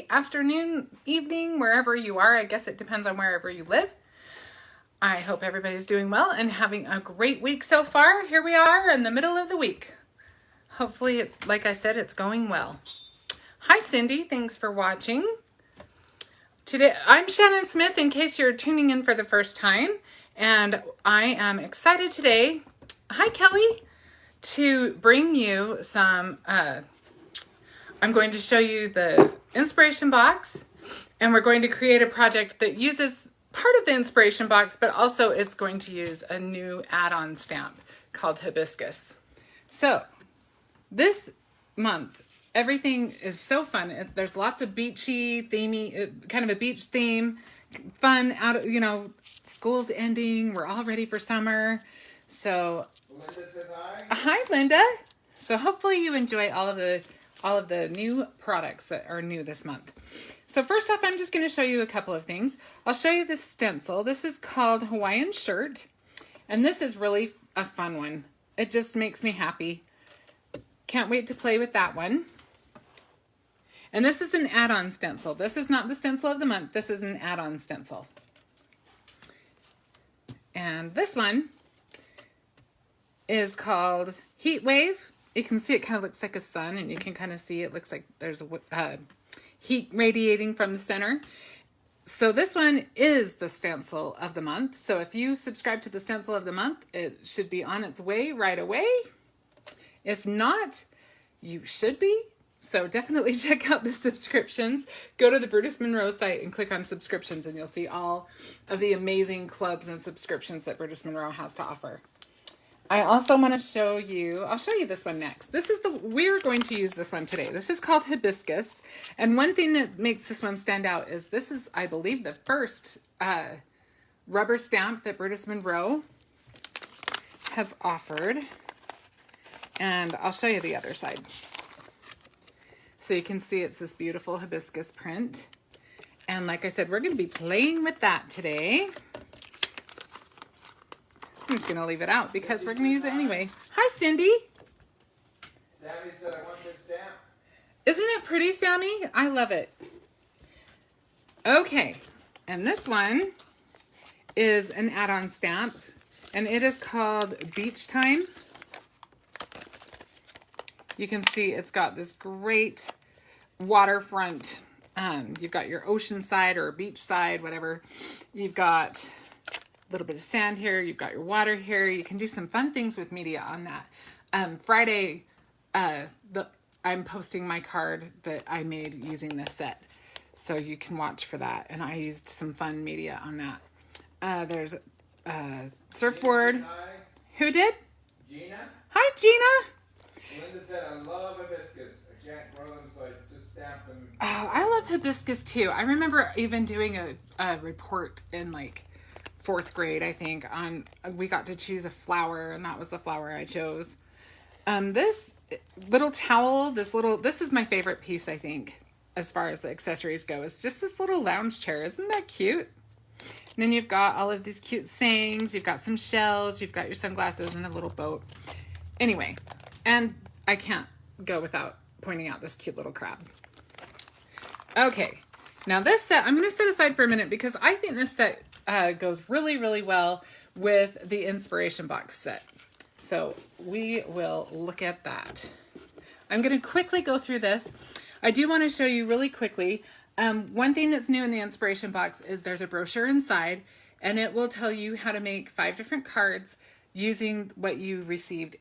afternoon, evening, wherever you are. I guess it depends on wherever you live. I hope everybody's doing well and having a great week so far. Here we are in the middle of the week. Hopefully it's, like I said, it's going well. Hi Cindy, thanks for watching. Today, I'm Shannon Smith in case you're tuning in for the first time. And I am excited today, hi Kelly, to bring you some, I'm going to show you the inspiration box, and we're going to create a project that uses part of the inspiration box, but also it's going to use a new add-on stamp called Hibiscus. So this month, everything is so fun. There's lots of beachy, themey, kind of a beach theme, fun out of, you know, school's ending. We're all ready for summer. So Linda says hi. Hi, Linda. So hopefully you enjoy all of the new products that are new this month. So first off, I'm just going to show you a couple of things. I'll show you this stencil. This is called Hawaiian Shirt, and this is really a fun one. It just makes me happy. Can't wait to play with that one. And this is an add-on stencil. This is not the stencil of the month. This is an add-on stencil. And this one is called Heat Wave. You can see it kind of looks like a sun, and you can kind of see it looks like there's a heat radiating from the center. So this one is the stencil of the month. So if you subscribe to the stencil of the month, it should be on its way right away. If not, you should be. So definitely check out the subscriptions. Go to the Brutus Monroe site and click on subscriptions, and you'll see all of the amazing clubs and subscriptions that Brutus Monroe has to offer. I also want to show you, I'll show you this one next. We're going to use this one today. This is called Hibiscus. And one thing that makes this one stand out is this is, I believe, the first rubber stamp that Brutus Monroe has offered. And I'll show you the other side. So you can see it's this beautiful hibiscus print. And like I said, we're going to be playing with that today. I'm just going to leave it out because we're going to use it anyway. Hi, Cindy. Sammy said, I want this stamp. Isn't it pretty, Sammy? I love it. Okay. And this one is an add-on stamp, and it is called Beach Time. You can see it's got this great waterfront. You've got your ocean side or beach side, whatever. You've got little bit of sand here, you've got your water here. You can do some fun things with media on that. Friday, I'm posting my card that I made using this set, so you can watch for that. And I used some fun media on that. There's a surfboard. Who did? Gina. Hi, Gina. Linda said, I love hibiscus. I can't grow them, so I just stamp them. Oh, I love hibiscus too. I remember even doing a report in like 4th grade, I think, we got to choose a flower, and that was the flower I chose. This little towel, this is my favorite piece, I think, as far as the accessories go. It's just this little lounge chair. Isn't that cute? And then you've got all of these cute sayings. You've got some shells. You've got your sunglasses and a little boat. Anyway, and I can't go without pointing out this cute little crab. Okay, now this set, I'm going to set aside for a minute because I think this set goes really, really well with the inspiration box set. So we will look at that. I'm going to quickly go through this. I do want to show you really quickly. One thing that's new in the inspiration box is there's a brochure inside, and it will tell you how to make 5 different cards using what you received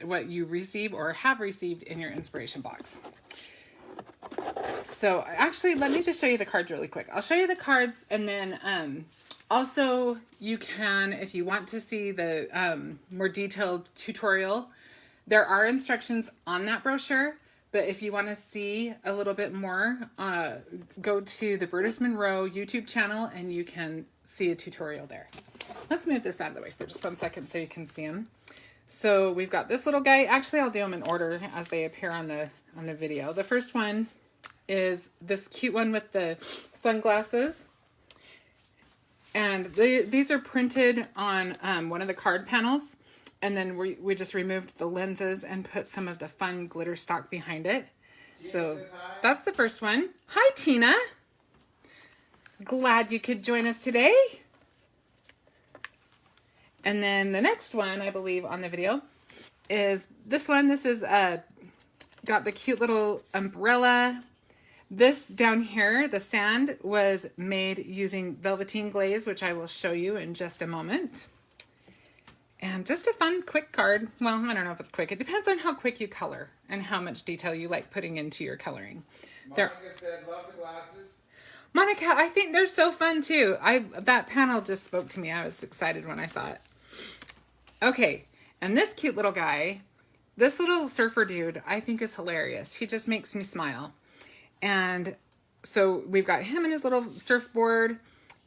what you receive or have received in your inspiration box. So actually, let me just show you the cards really quick. I'll show you the cards, and then also you can, if you want to see the more detailed tutorial, there are instructions on that brochure. But if you want to see a little bit more, go to the Brutus Monroe YouTube channel and you can see a tutorial there. Let's move this out of the way for just 1 second so you can see them. So we've got this little guy. Actually, I'll do them in order as they appear on the video. The first one is this cute one with the sunglasses. And these are printed on one of the card panels. And then we just removed the lenses and put some of the fun glitter stock behind it. So says hi. that's the first one. Hi, Tina. Glad you could join us today. And then the next one, I believe, on the video is this one. This is got the cute little umbrella. This down here, the sand, was made using velveteen glaze, which I will show you in just a moment. And just a fun, quick card. Well, I don't know if it's quick. It depends on how quick you color and how much detail you like putting into your coloring. Monica said, love the glasses. Monica, I think they're so fun too. That panel just spoke to me. I was excited when I saw it. Okay, and this cute little guy, this little surfer dude, I think is hilarious. He just makes me smile. And so we've got him and his little surfboard,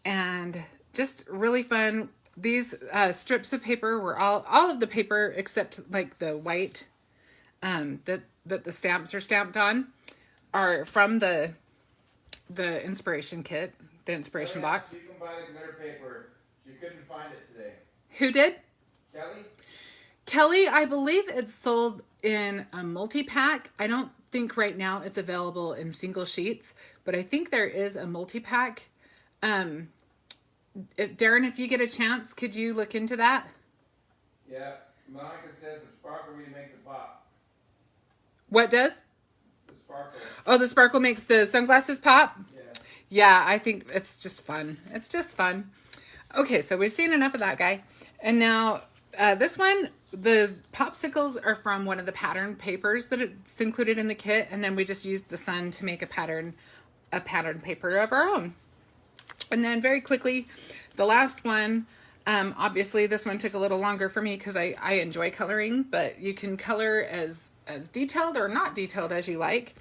and just really fun. These strips of paper were all of the paper except like the white that the stamps are stamped on are from the inspiration kit, the inspiration box. You can buy the glitter paper. She couldn't find it today. Who did? Kelly? Kelly, I believe it's sold in a multi-pack. I don't think right now it's available in single sheets, but I think there is a multi-pack. Darren, if you get a chance, could you look into that? Yeah. Monica says the sparkle really makes it pop. What does? The sparkle. Oh, the sparkle makes the sunglasses pop? Yeah. Yeah, I think it's just fun. It's just fun. Okay, so we've seen enough of that guy. And now this one, the popsicles are from one of the pattern papers that it's included in the kit. And then we just used the sun to make a pattern paper of our own. And then very quickly, the last one, obviously this one took a little longer for me because I enjoy coloring, but you can color as detailed or not detailed as you like.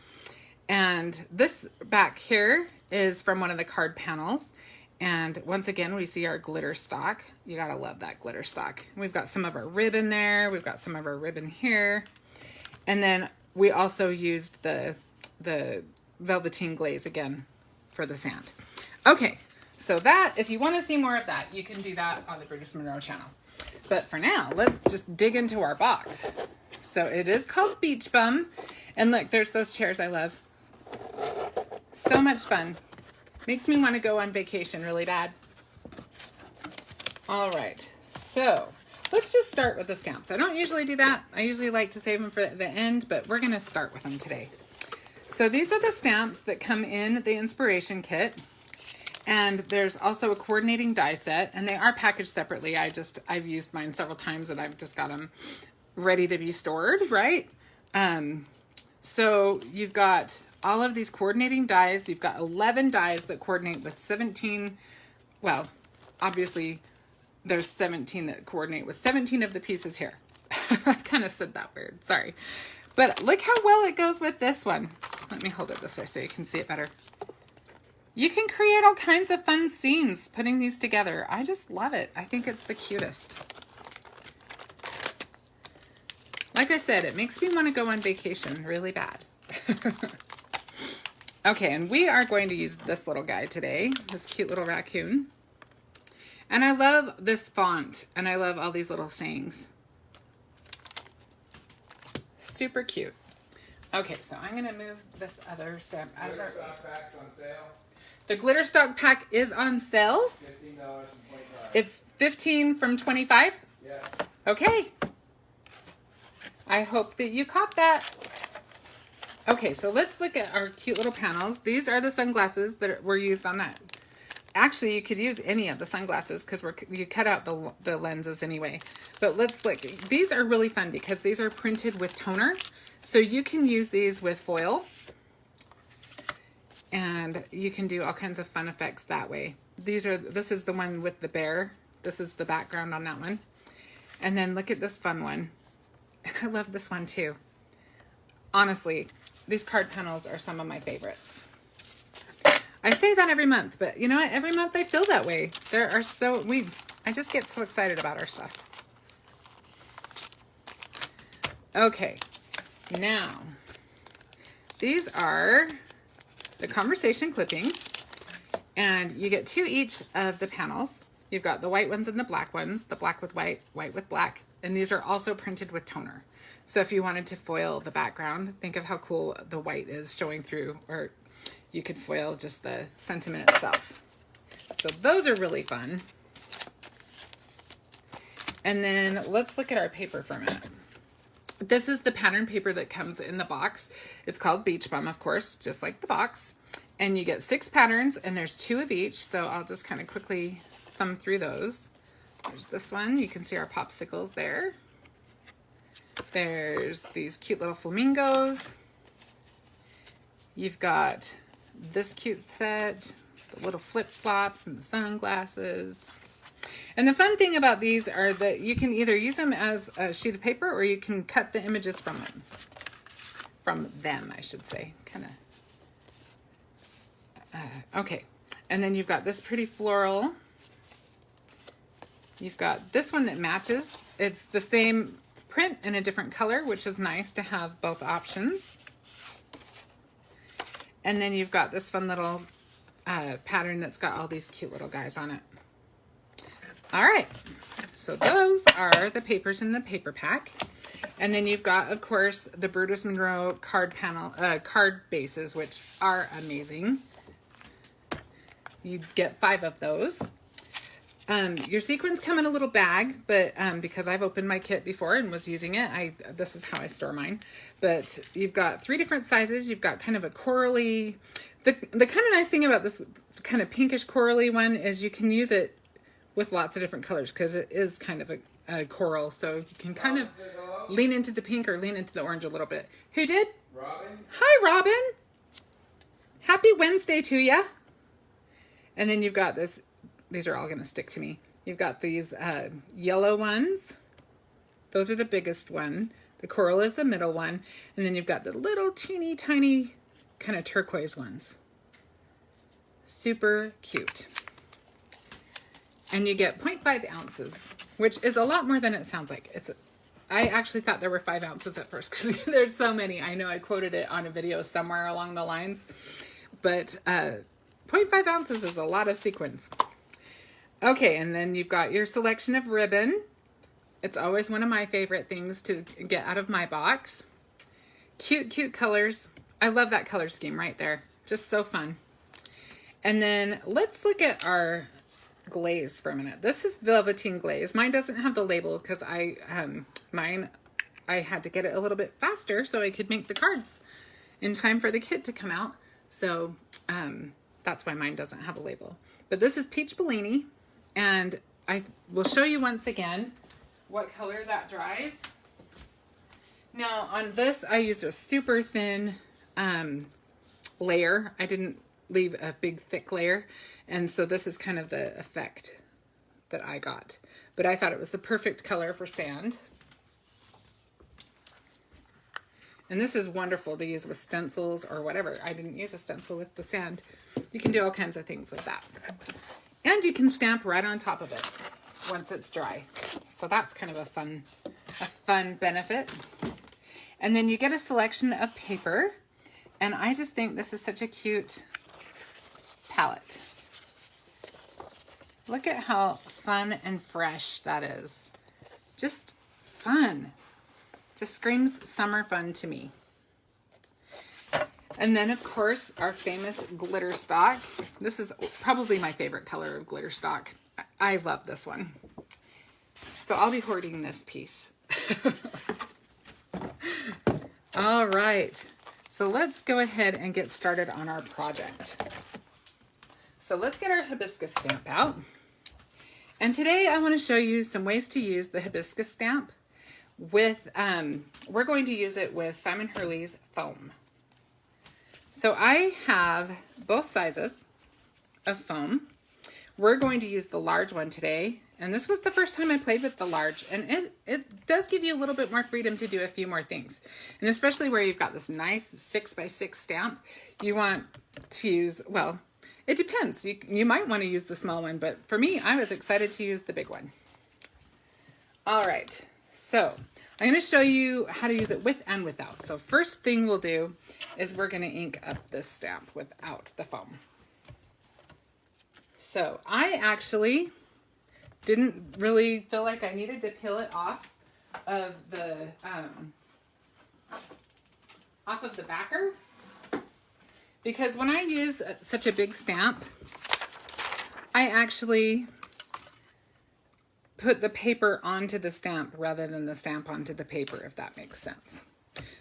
And this back here is from one of the card panels. And once again, we see our glitter stock. You gotta love that glitter stock. We've got some of our ribbon there. We've got some of our ribbon here. And then we also used the velveteen glaze again for the sand. Okay, so that, if you want to see more of that, you can do that on the Brutus Monroe channel. But for now, let's just dig into our box. So it is called Beach Bum. And look, there's those chairs I love. So much fun. Makes me want to go on vacation really bad. All right, so let's just start with the stamps. I don't usually do that. I usually like to save them for the end, but we're gonna start with them today. So these are the stamps that come in the inspiration kit. And there's also a coordinating die set, and they are packaged separately. I've used mine several times and I've just got them ready to be stored, right? So you've got all of these coordinating dies. You've got 11 dies that coordinate with 17. Well, obviously there's 17 that coordinate with 17 of the pieces here. I kind of said that weird, sorry. But look how well it goes with this one. Let me hold it this way so you can see it better. You can create all kinds of fun scenes putting these together. I just love it. I think it's the cutest. Like I said, it makes me want to go on vacation really bad. Okay, and we are going to use this little guy today, this cute little raccoon. And I love this font, and I love all these little sayings. Super cute. Okay, so I'm gonna move this other stamp out of our... Glitter stock pack's on sale. The glitter stock pack is on sale. $15.25. It's 15 from 25. Yeah. Okay. I hope that you caught that. Okay, so let's look at our cute little panels. These are the sunglasses that were used on that. Actually, you could use any of the sunglasses because you cut out the lenses anyway. But let's look. These are really fun because these are printed with toner. So you can use these with foil. And you can do all kinds of fun effects that way. This is the one with the bear. This is the background on that one. And then look at this fun one. And I love this one too. Honestly, these card panels are some of my favorites. I say that every month, but you know what? Every month I feel that way. I just get so excited about our stuff. Okay, now these are the conversation clippings, and you get 2 each of the panels. You've got the white ones and the black ones, the black with white, white with black. And these are also printed with toner. So if you wanted to foil the background, think of how cool the white is showing through, or you could foil just the sentiment itself. So those are really fun. And then let's look at our paper for a minute. This is the pattern paper that comes in the box. It's called Beach Bum, of course, just like the box. And you get 6 patterns, and there's 2 of each. So I'll just kind of quickly thumb through those. There's this one. You can see our popsicles there. There's these cute little flamingos. You've got this cute set, the little flip-flops and the sunglasses. And the fun thing about these are that you can either use them as a sheet of paper, or you can cut the images from them. From them, I should say. Kind of. Okay. And then you've got this pretty floral. You've got this one that matches. It's the same print in a different color, which is nice to have both options. And then you've got this fun little pattern that's got all these cute little guys on it. All right, so those are the papers in the paper pack. And then you've got, of course, the Brutus Monroe card bases, which are amazing. You get 5 of those. Your sequins come in a little bag, but because I've opened my kit before and was using it, this is how I store mine. But you've got 3 different sizes. You've got kind of a corally. The kind of nice thing about this kind of pinkish corally one is you can use it with lots of different colors, because it is kind of a coral, so you can kind of lean into the pink or lean into the orange a little bit. Who did? Robin. Hi, Robin. Happy Wednesday to ya. And then you've got this. These are all going to stick to me. You've got these yellow ones. Those are the biggest one. The coral is the middle one. And then you've got the little teeny tiny kind of turquoise ones. Super cute. And you get 0.5 ounces, which is a lot more than it sounds like. I actually thought there were 5 ounces at first, because there's so many. I know I quoted it on a video somewhere along the lines, but 0.5 ounces is a lot of sequins. Okay, and then you've got your selection of ribbon. It's always one of my favorite things to get out of my box. Cute, cute colors. I love that color scheme right there. Just so fun. And then let's look at our glaze for a minute. This is velveteen glaze. Mine doesn't have the label because I had to get it a little bit faster so I could make the cards in time for the kit to come out. So that's why mine doesn't have a label. But this is Peach Bellini, and I will show you once again what color that dries. Now on this, I used a super thin layer. I didn't leave a big thick layer. And so this is kind of the effect that I got. But I thought it was the perfect color for sand. And this is wonderful to use with stencils or whatever. I didn't use a stencil with the sand. You can do all kinds of things with that. And you can stamp right on top of it once it's dry. So that's kind of a fun benefit. And then you get a selection of paper. And I just think this is such a cute palette. Look at how fun and fresh that is. Just fun. Just screams summer fun to me. And then, of course, our famous glitter stock. This is probably my favorite color of glitter stock. I love this one. So I'll be hoarding this piece. All right. So let's go ahead and get started on our project. So let's get our hibiscus stamp out. And today I want to show you some ways to use the hibiscus stamp with, we're going to use it with Simon Hurley's foam. So I have both sizes of foam. We're going to use the large one today. And this was the first time I played with the large. And it does give you a little bit more freedom to do a few more things. And especially where you've got this nice 6x6 stamp, you want to use, well, it depends. You might want to use the small one, but for me, I was excited to use the big one. All right, so I'm going to show you how to use it with and without. So first thing we'll do is we're going to ink up this stamp without the foam. So I actually didn't really feel like I needed to peel it off of the backer, because when I use such a big stamp, I actually put the paper onto the stamp rather than the stamp onto the paper, if that makes sense.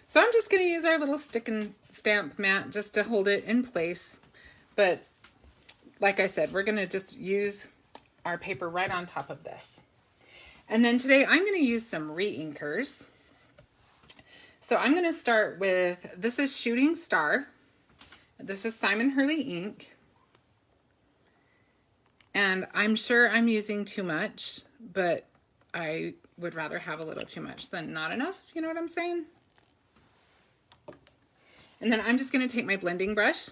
So I'm just going to use our little stick and stamp mat just to hold it in place. But like I said, we're going to just use our paper right on top of this. And then today I'm going to use some Reinkers. So I'm going to start with, this is Shooting Star. This is Simon Hurley ink. And I'm sure I'm using too much, but I would rather have a little too much than not enough. You know what I'm saying? And then I'm just going to take my blending brush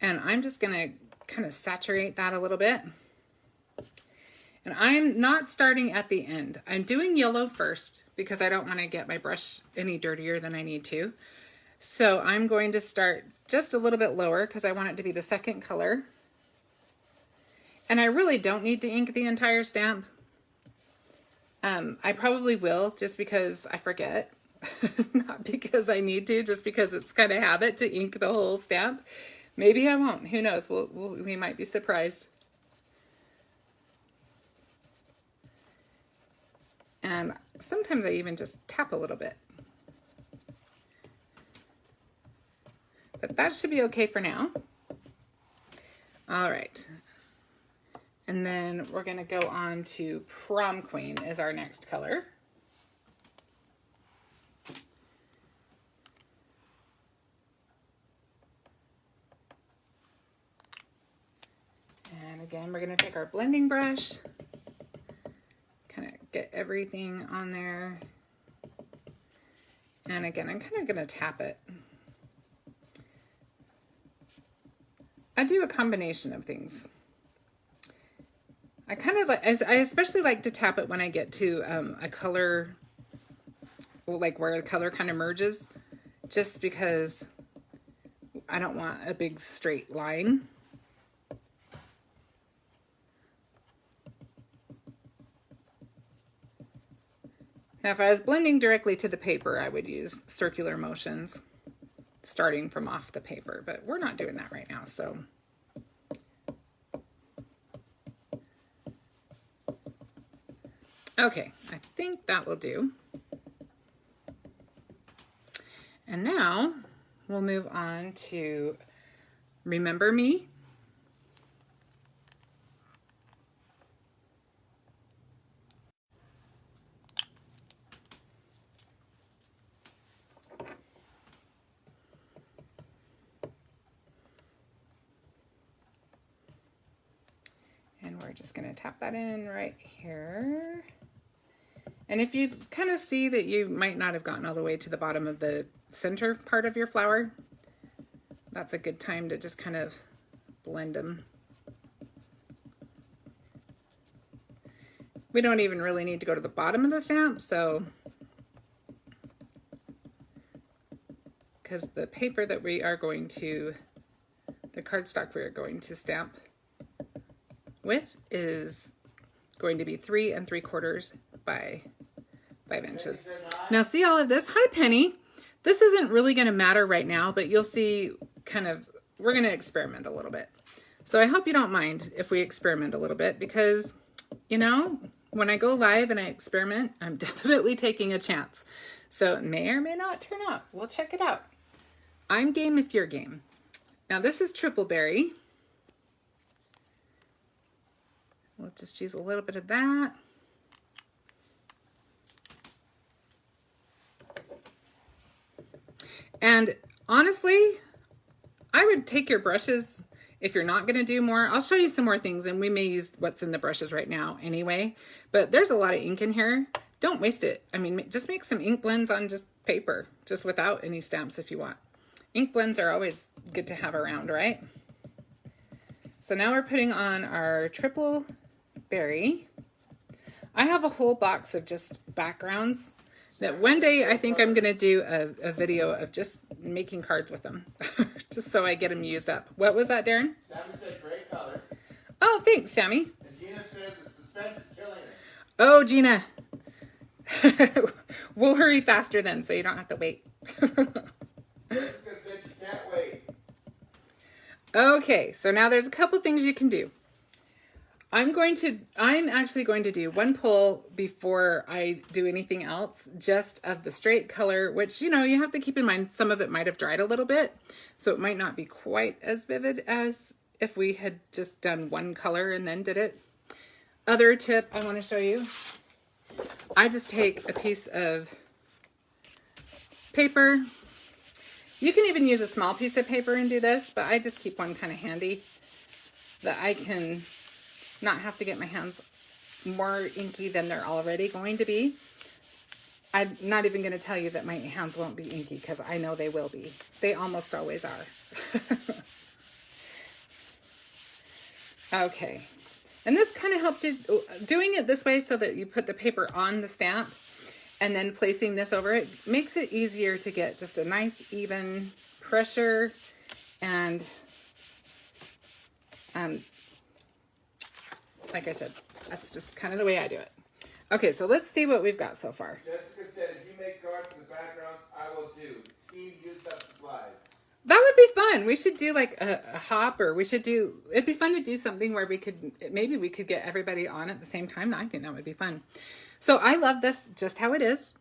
and I'm just going to kind of saturate that a little bit. And I'm not starting at the end. I'm doing yellow first because I don't want to get my brush any dirtier than I need to. So I'm going to start just a little bit lower because I want it to be the second color. And I really don't need to ink the entire stamp. I probably will just because I forget. Not because I need to, just because it's kind of habit to ink the whole stamp. Maybe I won't. Who knows? We might be surprised. And sometimes I even just tap a little bit. But that should be okay for now. All right. And then we're going to go on to Prom Queen is our next color. And again, we're going to take our blending brush, kind of get everything on there. And again, I'm kind of going to tap it. I do a combination of things. I kind of like, I especially like to tap it when I get to a color, like where a color kind of merges, just because I don't want a big straight line. Now, if I was blending directly to the paper, I would use circular motions starting from off the paper, but we're not doing that right now, so. Okay, I think that will do. And now we'll move on to Remember Me. And we're just going to tap that in right here. And if you kind of see that you might not have gotten all the way to the bottom of the center part of your flower, that's a good time to just kind of blend them. We don't even really need to go to the bottom of the stamp, so because the paper that we are going to, the cardstock we are going to stamp with is going to be 3 3/4 by 5 inches. Now see all of this? Hi, Penny. This isn't really going to matter right now, but you'll see kind of, we're going to experiment a little bit. So I hope you don't mind if we experiment a little bit because, you know, when I go live and I experiment, I'm definitely taking a chance. So it may or may not turn out. We'll check it out. I'm game if you're game. Now this is Triple Berry. We'll just use a little bit of that. And honestly, I would take your brushes if you're not going to do more. I'll show you some more things and we may use what's in the brushes right now anyway, but there's a lot of ink in here. Don't waste it. I mean, just make some ink blends on just paper, just without any stamps if you want. Ink blends are always good to have around, right? So now we're putting on our Triple Berry. I have a whole box of just backgrounds that one day I think I'm going to do a video of just making cards with them, just so I get them used up. What was that, Darren? Sammy said great colors. Oh, thanks, Sammy. And Gina says the suspense is killing her. Oh, Gina, We'll hurry faster then so you don't have to wait. Jessica said you can't wait. Okay, so now there's a couple things you can do. I'm actually going to do one pull before I do anything else, just of the straight color, which, you know, you have to keep in mind some of it might have dried a little bit, so it might not be quite as vivid as if we had just done one color and then did it. Other tip I want to show you, I just take a piece of paper. You can even use a small piece of paper and do this, but I just keep one kind of handy that I can not have to get my hands more inky than they're already going to be. I'm not even going to tell you that my hands won't be inky because I know they will be. They almost always are. Okay. And this kind of helps you, doing it this way so that you put the paper on the stamp and then placing this over it makes it easier to get just a nice even pressure and like I said, that's just kind of the way I do it. Okay, so let's see what we've got so far. Jessica said if you make cards in the background, I will too. Team used up supplies. That would be fun. We should do like a hop, or it'd be fun to do something where maybe we could get everybody on at the same time. I think that would be fun. So I love this just how it is.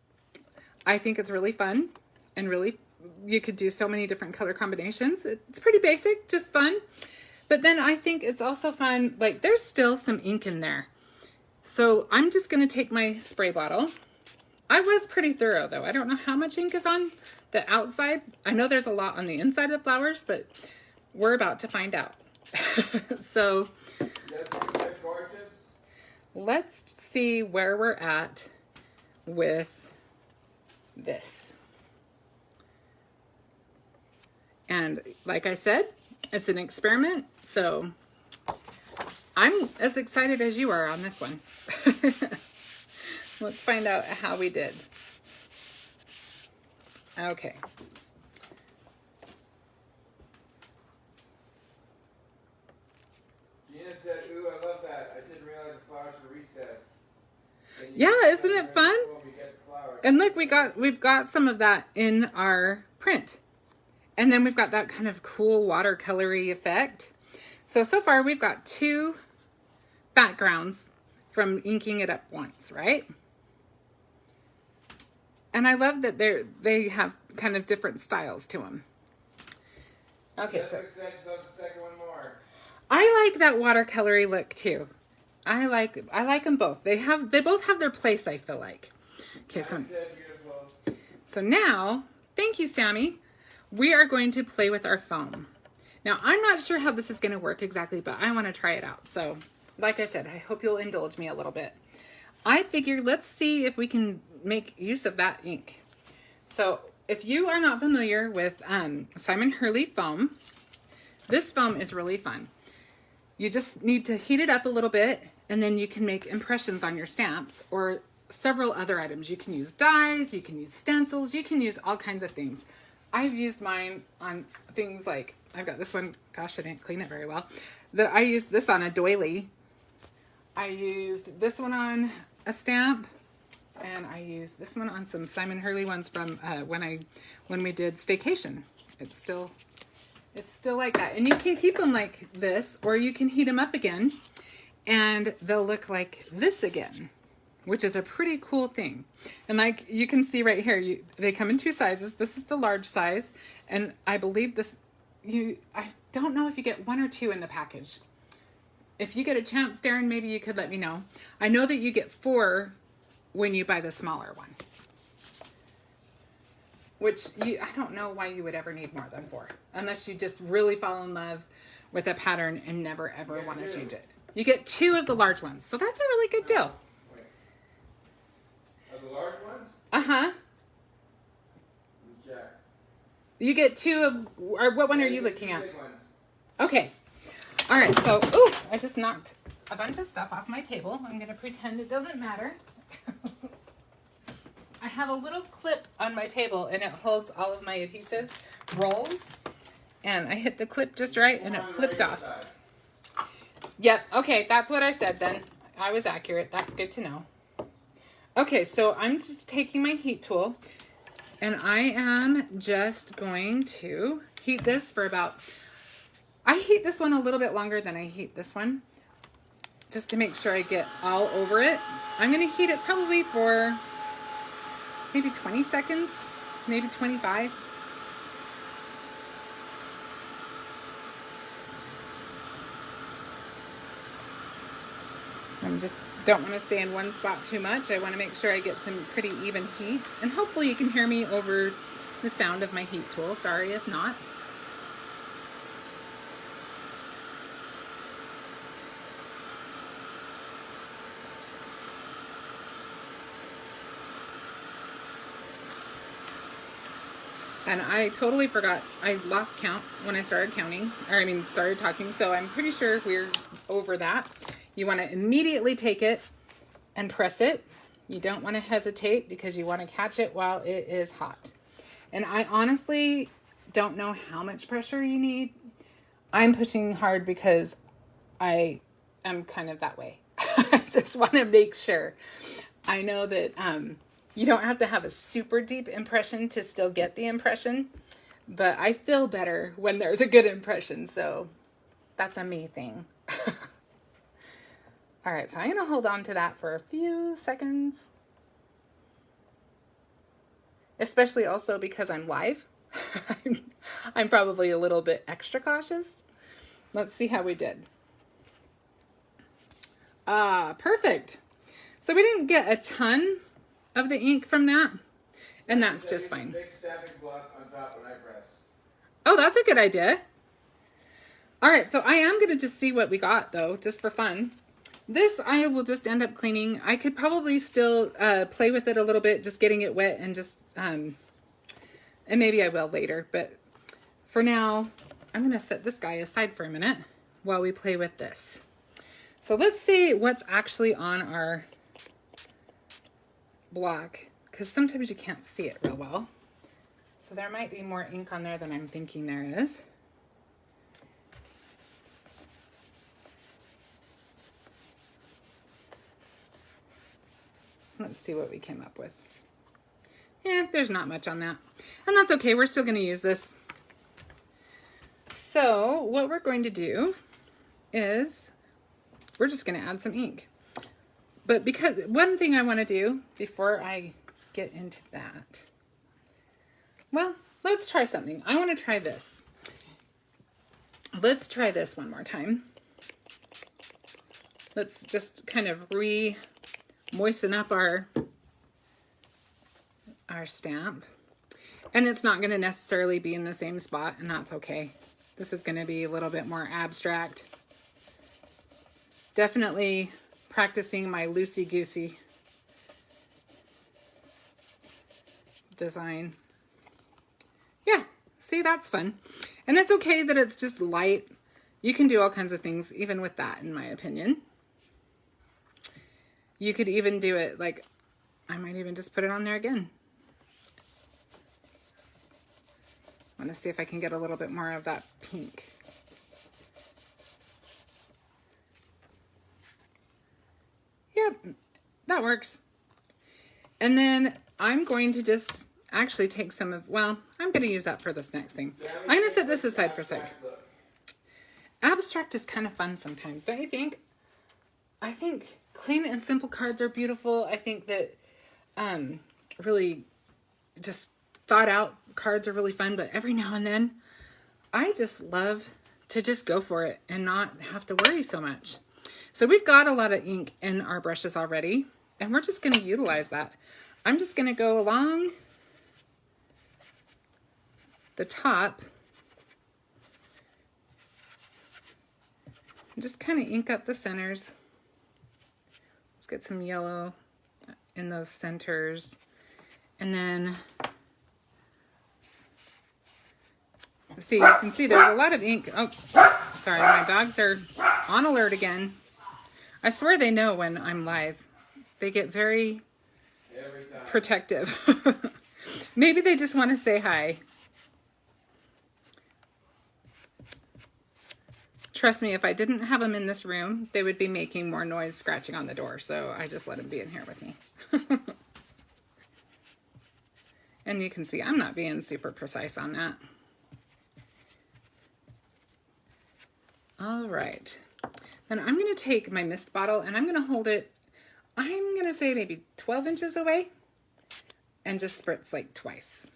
I think it's really fun and really, you could do so many different color combinations. It's pretty basic, just fun. But then I think it's also fun, like there's still some ink in there. So I'm just gonna take my spray bottle. I was pretty thorough though. I don't know how much ink is on the outside. I know there's a lot on the inside of the flowers, but we're about to find out. So let's see where we're at with this. And like I said, it's an experiment, so I'm as excited as you are on this one. Let's find out how we did. Okay. Gina said, ooh, I love that. I didn't realize the flowers were recessed. Yeah, isn't it fun? And look, we've got some of that in our print. And then we've got that kind of cool watercolory effect. So far we've got 2 backgrounds from inking it up once, right? And I love that they have kind of different styles to them. Okay, so I like that watercolory look too. I like them both. They both have their place, I feel like. Okay, so now, thank you, Sammy. We are going to play with our foam. Now, I'm not sure how this is going to work exactly, but I want to try it out. So, like I said, I hope you'll indulge me a little bit. I figured let's see if we can make use of that ink. So, if you are not familiar with Simon Hurley foam, this foam is really fun. You just need to heat it up a little bit, and then you can make impressions on your stamps or several other items. You can use dies, you can use stencils, you can use all kinds of things. I've used mine on things like, I've got this one, gosh, I didn't clean it very well. I used this on a doily. I used this one on a stamp, and I used this one on some Simon Hurley ones from when we did Staycation. It's still like that. And you can keep them like this, or you can heat them up again, and they'll look like this again, which is a pretty cool thing. And like you can see right here, they come in 2 sizes. This is the large size, and I believe I don't know if you get 1 or 2 in the package. If you get a chance, Darren, maybe you could let me know. I know that you get 4 when you buy the smaller one, which I don't know why you would ever need more than 4, unless you just really fall in love with a pattern and never ever want to change it. You get 2 of the large ones, so that's a really good deal. The large ones? Uh-huh. Check. You get 2 of, or what one are you looking at? Okay. All right, so, ooh, I just knocked a bunch of stuff off my table. I'm going to pretend it doesn't matter. I have a little clip on my table, and it holds all of my adhesive rolls. And I hit the clip just right, and it flipped off. Yep, okay, that's what I said then. I was accurate. That's good to know. Okay, so I'm just taking my heat tool and I am just going to heat this for about, I heat this one a little bit longer than I heat this one, just to make sure I get all over it. I'm going to heat it probably for maybe 20 seconds, maybe 25. I just don't want to stay in one spot too much. I want to make sure I get some pretty even heat. And hopefully you can hear me over the sound of my heat tool. Sorry if not. And I totally forgot, I lost count when I started counting, or I mean started talking, so I'm pretty sure we're over that. You want to immediately take it and press it. You don't want to hesitate because you want to catch it while it is hot. And I honestly don't know how much pressure you need. I'm pushing hard because I am kind of that way. I just want to make sure. I know that you don't have to have a super deep impression to still get the impression, but I feel better when there's a good impression, so that's a me thing. All right, so I'm going to hold on to that for a few seconds, especially also because I'm live. I'm probably a little bit extra cautious. Let's see how we did. Perfect. So we didn't get a ton of the ink from that, and that's just fine. Big stamping block on top when I press. Oh, that's a good idea. All right, so I am going to just see what we got, though, just for fun. This I will just end up cleaning. I could probably still play with it a little bit, just getting it wet and just, and maybe I will later. But for now, I'm going to set this guy aside for a minute while we play with this. So let's see what's actually on our block, because sometimes you can't see it real well. So there might be more ink on there than I'm thinking there is. Let's see what we came up with. Yeah, there's not much on that. And that's okay, we're still going to use this. So what we're going to do is we're just going to add some ink. But because one thing I want to do before I get into that, well, let's try something. I want to try this. Let's try this one more time. Let's just kind of moisten up our stamp. And it's not going to necessarily be in the same spot, and that's okay. This is going to be a little bit more abstract. Definitely practicing my loosey-goosey design. Yeah, see, that's fun. And it's okay that it's just light. You can do all kinds of things even with that, in my opinion. You could even do it like, I might even just put it on there again. I want to see if I can get a little bit more of that pink. Yep, that works. And then I'm going to just actually take some of, well, I'm going to use that for this next thing. I'm going to set this aside for a sec. Abstract is kind of fun sometimes, don't you think? I think clean and simple cards are beautiful. I think that really just thought out cards are really fun, but every now and then I just love to just go for it and not have to worry so much. So we've got a lot of ink in our brushes already, and we're just going to utilize that. I'm just going to go along the top and just kind of ink up the centers. Let's get some yellow in those centers. And then, see, you can see there's a lot of ink. Oh, sorry, my dogs are on alert again. I swear they know when I'm live. They get very protective. Maybe they just want to say hi. Trust me, if I didn't have them in this room, they would be making more noise scratching on the door. So I just let them be in here with me. And you can see I'm not being super precise on that. All right. Then I'm going to take my mist bottle and I'm going to hold it, I'm going to say maybe 12 inches away and just spritz like twice.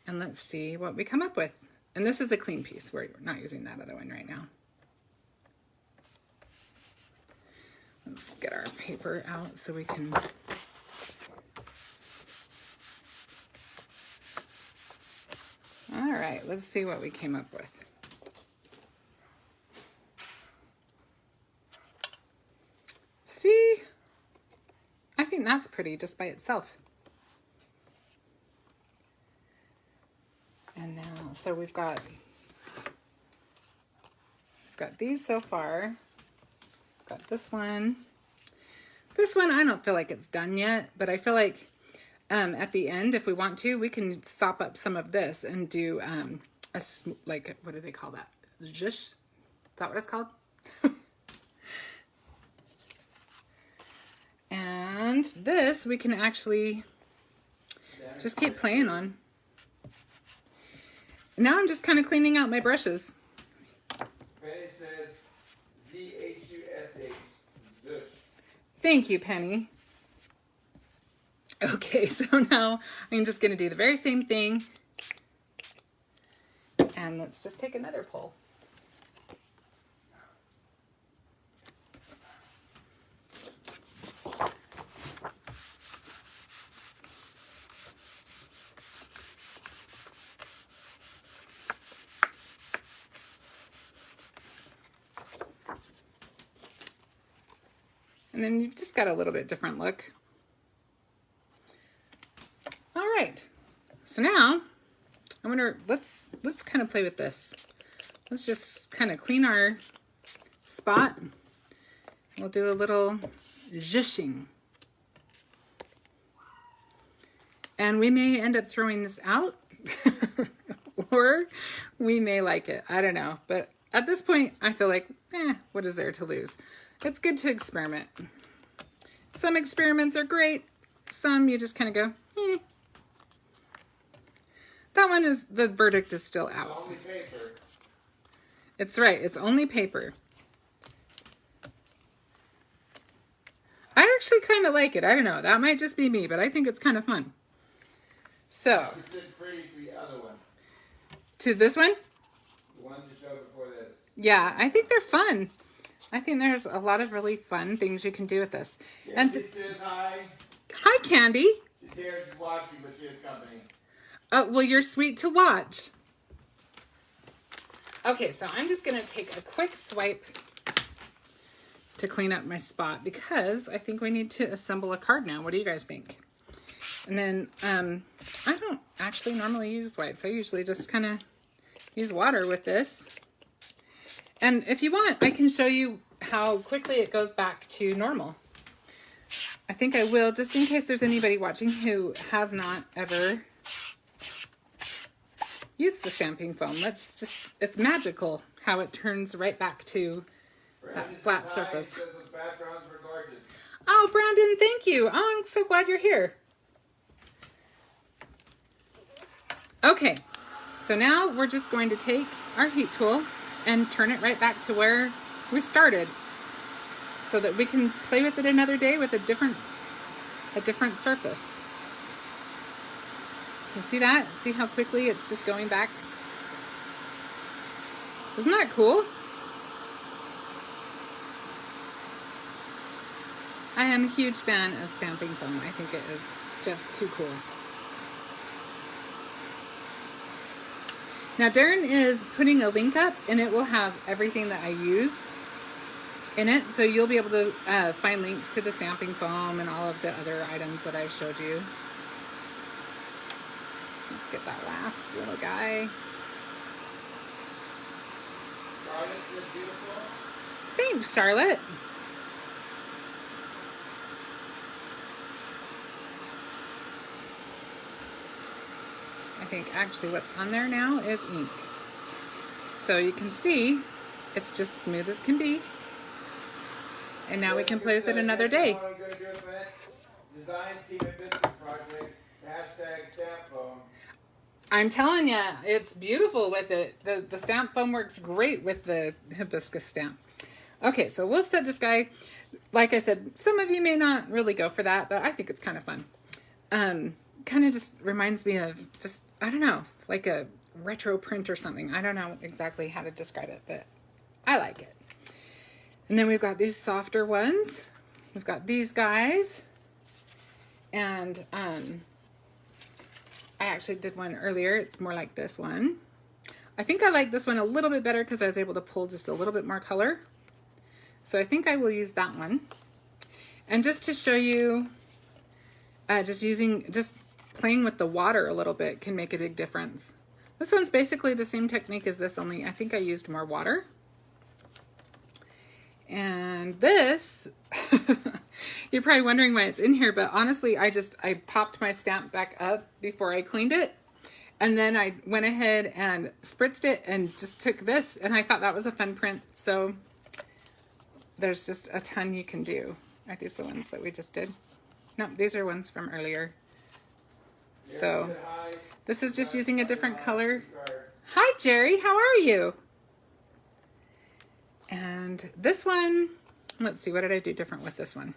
And let's see what we come up with. And this is a clean piece. We're not using that other one right now. Let's get our paper out so we can... All right, let's see what we came up with. See? I think that's pretty just by itself. And now, so we've got these so far. Got this one. This one, I don't feel like it's done yet, but I feel like at the end, if we want to, we can sop up some of this and do like, what do they call that? Zhush? Is that what it's called? And this we can actually just keep playing on. Now I'm just kind of cleaning out my brushes. Penny says Z-H-U-S-H. Zush. Thank you, Penny. Okay, so now I'm just going to do the very same thing. And let's just take another pull. And then you've just got a little bit different look. All right, so now I wonder, let's kind of play with this. Let's just kind of clean our spot. We'll do a little zhushing. And we may end up throwing this out or we may like it. I don't know. But at this point, I feel like, what is there to lose? It's good to experiment. Some experiments are great. Some you just kind of go, eh. That one is, the verdict is still out. It's only paper. It's right, it's only paper. I actually kind of like it. I don't know, that might just be me, but I think it's kind of fun. So. It's pretty to the other one. To this one? The one you showed before this. Yeah, I think they're fun. I think there's a lot of really fun things you can do with this. Yeah, And this says hi. Hi, Candy. Tara's watching, but she has company. Well, you're sweet to watch. Okay, so I'm just going to take a quick swipe to clean up my spot because I think we need to assemble a card now. What do you guys think? And then I don't actually normally use wipes. I usually just kind of use water with this. And if you want, I can show you how quickly it goes back to normal. I think I will, just in case there's anybody watching who has not ever used the stamping foam. It's magical how it turns right back to that flat surface. Says the backgrounds were gorgeous. Oh, Brandon, thank you. Oh, I'm so glad you're here. Okay, so now we're just going to take our heat tool and turn it right back to where we started so that we can play with it another day with a different surface. You see that? See how quickly it's just going back? Isn't that cool? I am a huge fan of stamping foam. I think it is just too cool. Now Darren is putting a link up and it will have everything that I use in it. So you'll be able to find links to the stamping foam and all of the other items that I've showed you. Let's get that last little guy. Charlotte, you're beautiful. Thanks, Charlotte. I think actually what's on there now is ink. So you can see it's just smooth as can be. And now we can play with it another day. What I'm going to do for the next design team Hibiscus project, hashtag stamp foam. I'm telling you, it's beautiful with it. The stamp foam works great with the hibiscus stamp. Okay, so we'll set this guy. Like I said, some of you may not really go for that, but I think it's kind of fun. Kind of just reminds me of just, I don't know, like a retro print or something. I don't know exactly how to describe it, but I like it. And then we've got these softer ones. We've got these guys. And I actually did one earlier. It's more like this one. I think I like this one a little bit better because I was able to pull just a little bit more color. So I think I will use that one. And just to show you, just playing with the water a little bit can make a big difference. This one's basically the same technique as this, only I think I used more water. And this, you're probably wondering why it's in here, but honestly, I popped my stamp back up before I cleaned it. And then I went ahead and spritzed it and just took this, and I thought that was a fun print. So there's just a ton you can do. Are these the ones that we just did? No, these are ones from earlier. So this is just using a different color. Hi, Jerry, how are you? And this one, let's see, what did I do different with this one?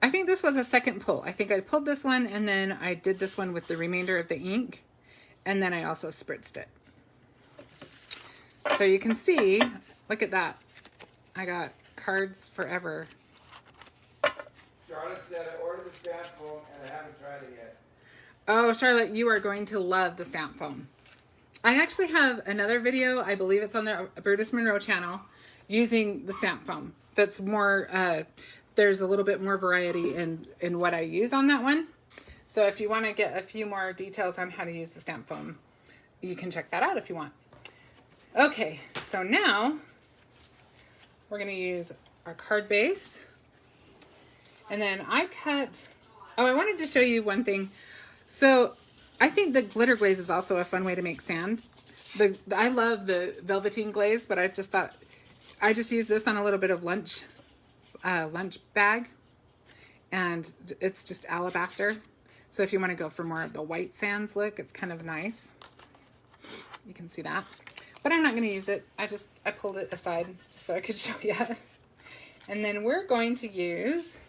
I think this was a second pull. I think I pulled this one and then I did this one with the remainder of the ink, and then I also spritzed it. So you can see, look at that. I got cards forever. Charlotte said I ordered the stamp foam and I haven't tried it yet. Oh, Charlotte, you are going to love the stamp foam. I actually have another video, I believe it's on the Brutus Monroe channel, using the stamp foam. That's more, there's a little bit more variety in what I use on that one. So if you want to get a few more details on how to use the stamp foam, you can check that out if you want. Okay, so now we're going to use our card base. And then I cut, oh, I wanted to show you one thing. So I think the glitter glaze is also a fun way to make sand. I love the velveteen glaze, but I just thought, I just used this on a little bit of lunch bag, and it's just alabaster. So if you want to go for more of the white sands look, it's kind of nice. You can see that. But I'm not going to use it. I pulled it aside just so I could show you. And then we're going to use,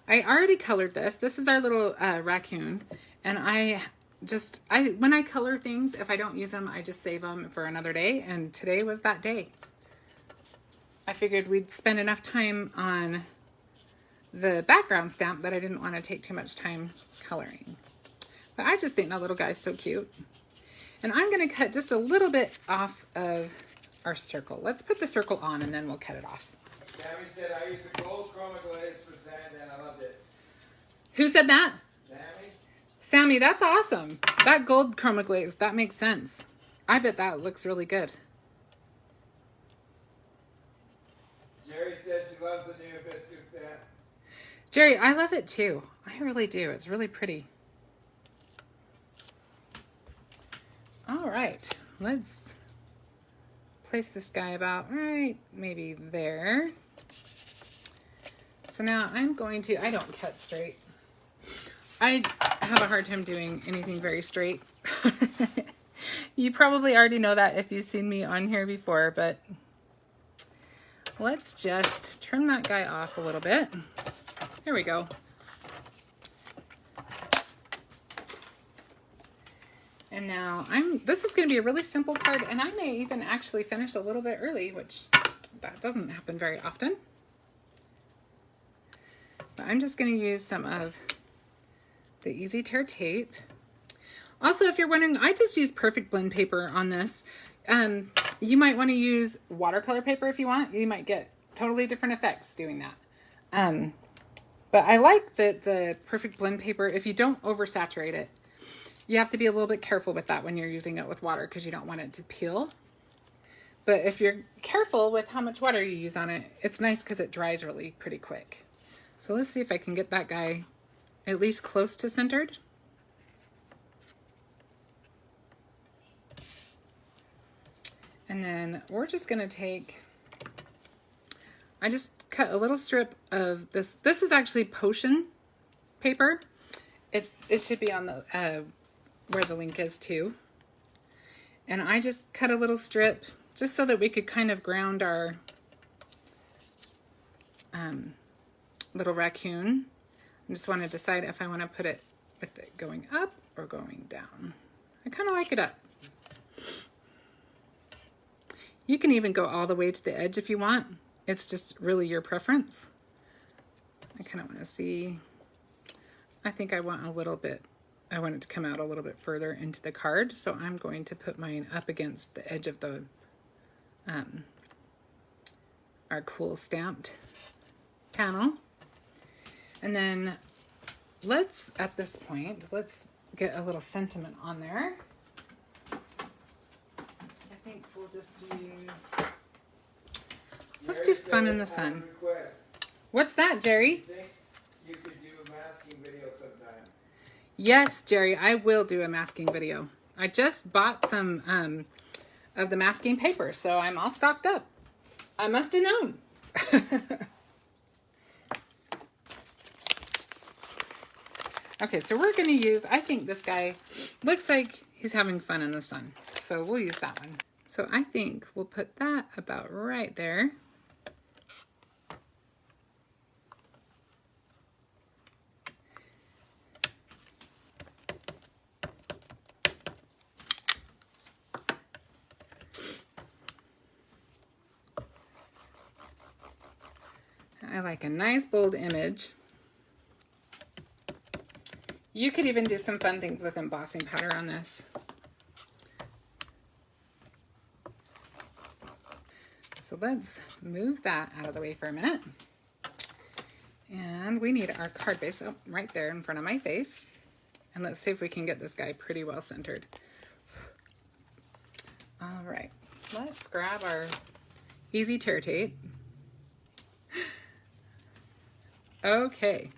I already colored this. This is our little raccoon. And when I color things, if I don't use them, I just save them for another day. And today was that day. I figured we'd spend enough time on the background stamp that I didn't want to take too much time coloring. But I just think that little guy's so cute. And I'm going to cut just a little bit off of our circle. Let's put the circle on and then we'll cut it off. Sammy said I used the gold chroma glaze for sand and I loved it. Who said that? Sammy? Sammy, that's awesome. That gold chroma glaze, that makes sense. I bet that looks really good. Jerry said she loves the new hibiscus stamp. Jerry, I love it too. I really do. It's really pretty. All right, let's place this guy about right maybe there. So now I'm going to, I don't cut straight. I have a hard time doing anything very straight. You probably already know that if you've seen me on here before, but let's just trim that guy off a little bit. There we go. And now this is going to be a really simple card, and I may even actually finish a little bit early, which that doesn't happen very often. But I'm just going to use some of the Easy Tear tape. Also, if you're wondering, I just use perfect blend paper on this. You might want to use watercolor paper if you want. You might get totally different effects doing that. But I like the perfect blend paper if you don't oversaturate it. You have to be a little bit careful with that when you're using it with water because you don't want it to peel. But if you're careful with how much water you use on it, it's nice because it dries really pretty quick. So let's see if I can get that guy at least close to centered. And then we're just going to take, I just cut a little strip of this. This is actually potion paper. It should be on the where the link is too. And I just cut a little strip just so that we could kind of ground our little raccoon. I just want to decide if I want to put it with it going up or going down. I kind of like it up. You can even go all the way to the edge if you want. It's just really your preference. I kind of want to see, I think I want a little bit, I want it to come out a little bit further into the card. So I'm going to put mine up against the edge of the, our cool stamped panel. And then let's, at this point, let's get a little sentiment on there. I think we'll just use, let's do fun in the sun. What's that, Jerry? I think you could do a masking video sometime. Yes, Jerry, I will do a masking video. I just bought some of the masking paper, so I'm all stocked up. I must have known. Okay, so we're going to use, I think this guy looks like he's having fun in the sun. So we'll use that one. So I think we'll put that about right there. I like a nice bold image. You could even do some fun things with embossing powder on this. So let's move that out of the way for a minute. And we need our card base right there in front of my face. And let's see if we can get this guy pretty well centered. All right, let's grab our easy tear tape. Okay.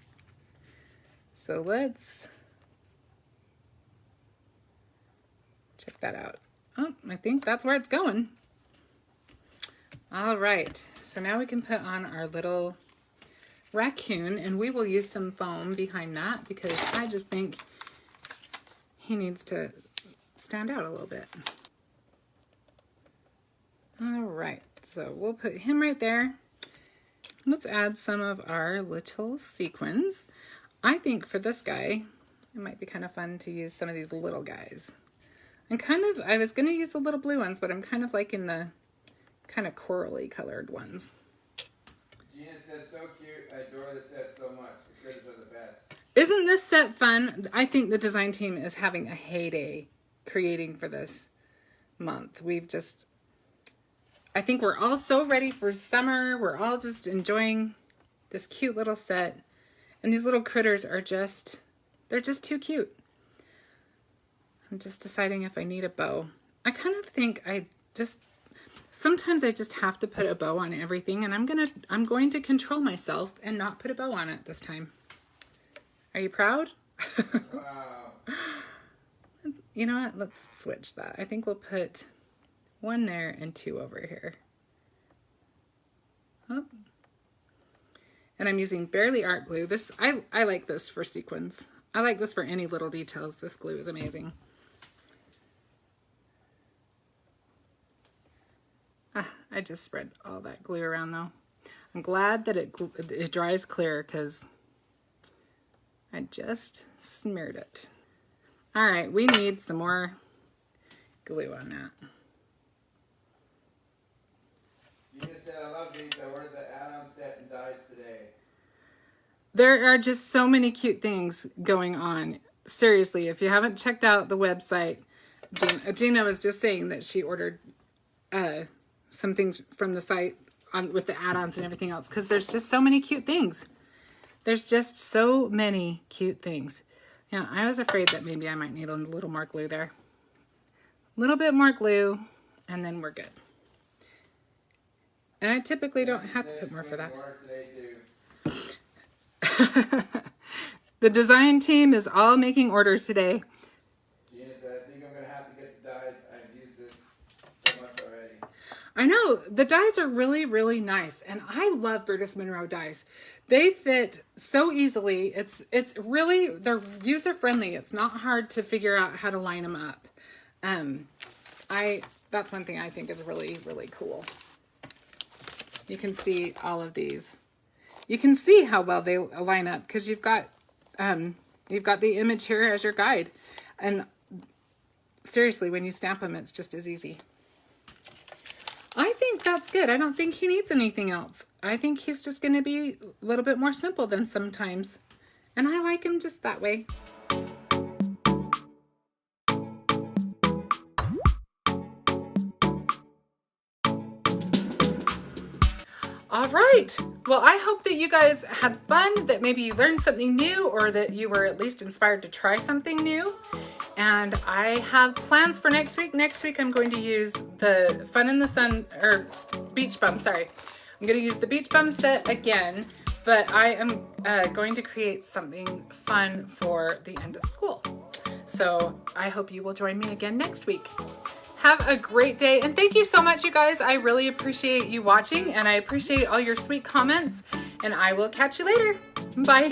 So let's check that out. Oh, I think that's where it's going. All right, so now we can put on our little raccoon, and we will use some foam behind that because I just think he needs to stand out a little bit. All right, so we'll put him right there. Let's add some of our little sequins. I think for this guy, it might be kind of fun to use some of these little guys. I was going to use the little blue ones, but I'm kind of liking the kind of corally colored ones. Gina said so cute. I adore the set so much. The critters are the best. Isn't this set fun? I think the design team is having a heyday creating for this month. I think we're all so ready for summer. We're all just enjoying this cute little set. And these little critters are they're just too cute. I'm just deciding if I need a bow. I kind of think sometimes I just have to put a bow on everything, and I'm going to control myself and not put a bow on it this time. Are you proud? Wow. You know what? Let's switch that. I think we'll put one there and two over here. Oh. And I'm using Barely Art glue. This I like this for sequins. I like this for any little details. This glue is amazing. I just spread all that glue around though. I'm glad that it dries clear because I just smeared it. All right, we need some more glue on that. Gina said, I love these. I ordered the add-on set and dies today. There are just so many cute things going on. Seriously, if you haven't checked out the website, Gina was just saying that she ordered some things from the site with the add-ons and everything else because there's just so many cute things. There's just so many cute things. Yeah, I was afraid that maybe I might need a little more glue there. A little bit more glue, and then we're good. And I typically don't have to put more for that. The design team is all making orders today. Gina said, I think I'm going to have to get the dyes. I've used this so much already. I know, the dies are really, really nice. And I love Burtis Monroe dies. They fit so easily. It's really, they're user friendly. It's not hard to figure out how to line them up. That's one thing I think is really, really cool. You can see all of these. You can see how well they line up because you've got the image here as your guide. And seriously, when you stamp them, it's just as easy. I think that's good. I don't think he needs anything else. I think he's just going to be a little bit more simple than sometimes. And I like him just that way. All right. Well, I hope that you guys had fun, that maybe you learned something new, or that you were at least inspired to try something new. And I have plans for next week. Next week, I'm going to use the Fun in the Sun, or Beach Bum, sorry. I'm going to use the Beach Bum set again, but I am going to create something fun for the end of school. So I hope you will join me again next week. Have a great day, and thank you so much, you guys. I really appreciate you watching, and I appreciate all your sweet comments, and I will catch you later. Bye.